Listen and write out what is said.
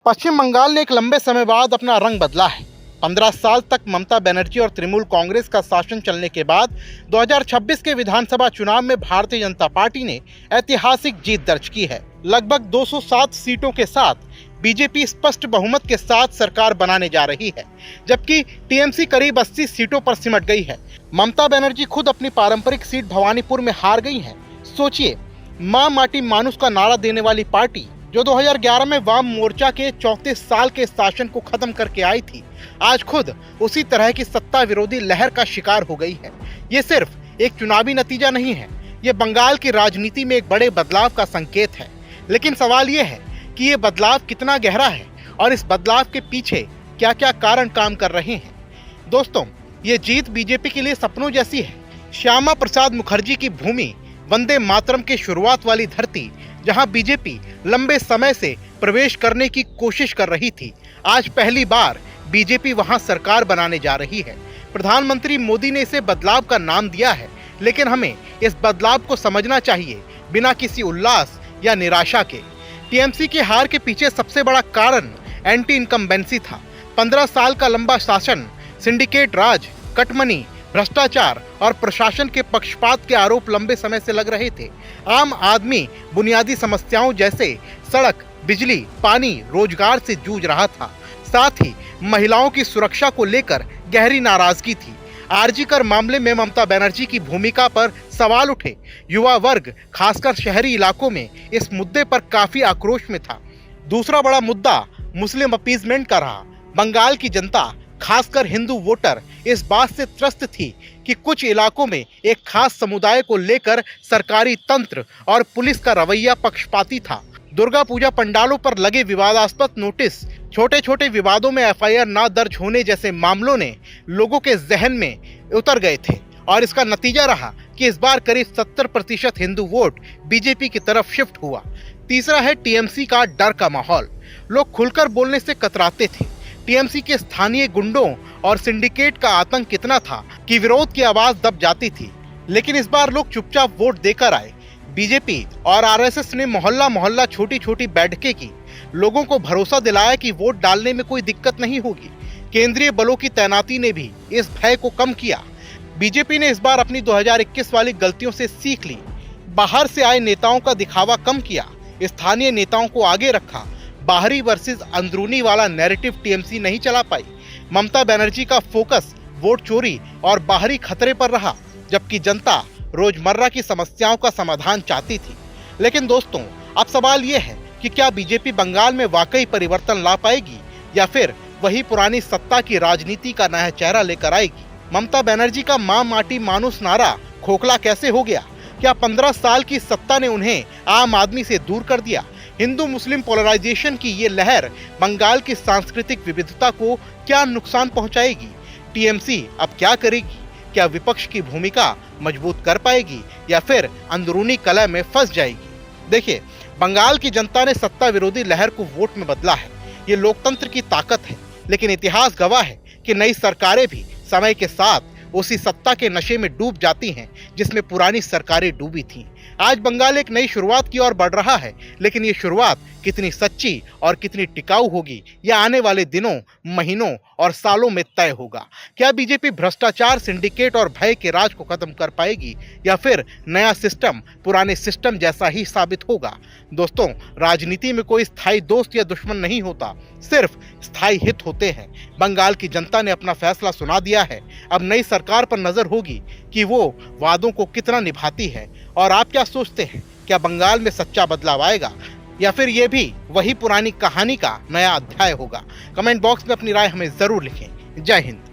पश्चिम बंगाल ने एक लंबे समय बाद अपना रंग बदला है। 15 साल तक ममता बनर्जी और तृणमूल कांग्रेस का शासन चलने के बाद 2026 के विधानसभा चुनाव में भारतीय जनता पार्टी ने ऐतिहासिक जीत दर्ज की है। लगभग 207 सीटों के साथ बीजेपी स्पष्ट बहुमत के साथ सरकार बनाने जा रही है, जबकि टीएमसी करीब 80 सीटों पर सिमट गई है। ममता बनर्जी खुद अपनी पारंपरिक सीट भवानीपुर में हार गई हैं। सोचिए, मां माटी मानुस का नारा देने वाली पार्टी जो 2011 में वाम मोर्चा के 34 साल के शासन को खत्म करके आई थी, आज खुद उसी तरह की सत्ता विरोधी लहर का शिकार हो गई है। ये सिर्फ एक चुनावी नतीजा नहीं है, ये बंगाल की राजनीति में एक बड़े बदलाव का संकेत है। लेकिन सवाल ये है कि ये बदलाव कितना गहरा है और इस बदलाव के पीछे क्या क्या कारण काम कर रहे हैं। दोस्तों, ये जीत बीजेपी के लिए सपनों जैसी है। श्यामा प्रसाद मुखर्जी की भूमि, वंदे मातरम के शुरुआत वाली धरती, जहां बीजेपी लंबे समय से प्रवेश करने की कोशिश कर रही थी, आज पहली बार बीजेपी वहां सरकार बनाने जा रही है। प्रधानमंत्री मोदी ने इसे बदलाव का नाम दिया है, लेकिन हमें इस बदलाव को समझना चाहिए बिना किसी उल्लास या निराशा के। टीएमसी की हार के पीछे सबसे बड़ा कारण एंटी इनकम्बेंसी था। 15 साल का लंबा शासन, सिंडिकेट राज, कटमनी, भ्रष्टाचार और प्रशासन के पक्षपात के आरोप लंबे समय से लग रहे थे। आम आदमी बुनियादी समस्याओं जैसे सड़क, बिजली, पानी, रोजगार से जूझ रहा था। साथ ही महिलाओं की सुरक्षा को लेकर गहरी नाराजगी थी। आरजी कर मामले में ममता बनर्जी की भूमिका पर सवाल उठे। युवा वर्ग, खासकर शहरी इलाकों में, इस मुद्दे पर काफी आक्रोश में था। दूसरा बड़ा मुद्दा मुस्लिम अपीजमेंट का रहा। बंगाल की जनता, खासकर हिंदू वोटर, इस बात से त्रस्त थी कि कुछ इलाकों में एक खास समुदाय को लेकर सरकारी तंत्र और पुलिस का रवैया पक्षपाती था। दुर्गा पूजा पंडालों पर लगे विवादास्पद नोटिस, छोटे छोटे विवादों में एफआईआर ना दर्ज होने जैसे मामलों ने लोगों के जहन में उतर गए थे और इसका नतीजा रहा कि इस बार करीब 70% हिंदू वोट बीजेपी की तरफ शिफ्ट हुआ। तीसरा है टीएमसी का डर का माहौल। लोग खुलकर बोलने से कतराते थे। टीएमसी के स्थानीय गुंडों और सिंडिकेट का आतंक कितना था कि विरोध की आवाज दब जाती थी। लेकिन इस बार लोग चुपचाप वोट देकर आए। बीजेपी और आरएसएस ने मोहल्ला मोहल्ला, छोटी छोटी बैठकें की, लोगों को भरोसा दिलाया कि वोट डालने में कोई दिक्कत नहीं होगी। केंद्रीय बलों की तैनाती ने भी इस भय को कम किया। बीजेपी ने इस बार अपनी 2021 वाली गलतियों से सीख ली। बाहर से आए नेताओं का दिखावा कम किया, स्थानीय नेताओं को आगे रखा। बाहरी वर्सेस अंदरूनी वाला नैरेटिव टीएमसी नहीं चला पाई। ममता बनर्जी का फोकस वोट चोरी और बाहरी खतरे पर रहा, जबकि जनता रोजमर्रा की समस्याओं का समाधान चाहती थी। लेकिन दोस्तों, अब सवाल ये है कि क्या बीजेपी बंगाल में वाकई परिवर्तन ला पाएगी या फिर वही पुरानी सत्ता की राजनीति का नया चेहरा लेकर आएगी। ममता बनर्जी का मां माटी मानुस नारा खोखला कैसे हो गया? क्या 15 साल की सत्ता ने उन्हें आम आदमी से दूर कर दिया? हिंदू मुस्लिम पोलराइजेशन की ये लहर बंगाल की सांस्कृतिक विविधता को क्या नुकसान पहुंचाएगी? टीएमसी अब क्या करेगी? क्या विपक्ष की भूमिका मजबूत कर पाएगी या फिर अंदरूनी कलह में फंस जाएगी? देखिए, बंगाल की जनता ने सत्ता विरोधी लहर को वोट में बदला है। ये लोकतंत्र की ताकत है, लेकिन इतिहास गवाह है कि नई सरकारें भी समय के साथ उसी सत्ता के नशे में डूब जाती हैं जिसमें पुरानी सरकारें डूबी थीं। आज बंगाल एक नई शुरुआत की ओर बढ़ रहा है, लेकिन ये शुरुआत कितनी सच्ची और कितनी टिकाऊ होगी, यह आने वाले दिनों, महीनों और सालों में तय होगा। क्या बीजेपी भ्रष्टाचार, सिंडिकेट और भय के राज को खत्म कर पाएगी या फिर नया सिस्टम पुराने सिस्टम जैसा ही साबित होगा? दोस्तों, राजनीति में कोई स्थायी दोस्त या दुश्मन नहीं होता, सिर्फ स्थायी हित होते हैं। बंगाल की जनता ने अपना फैसला सुना दिया है। अब नई सरकार पर नजर होगी कि वो वादों को कितना निभाती है। और आप क्या सोचते हैं? क्या बंगाल में सच्चा बदलाव आएगा या फिर ये भी वही पुरानी कहानी का नया अध्याय होगा? कमेंट बॉक्स में अपनी राय हमें जरूर लिखें। जय हिंद।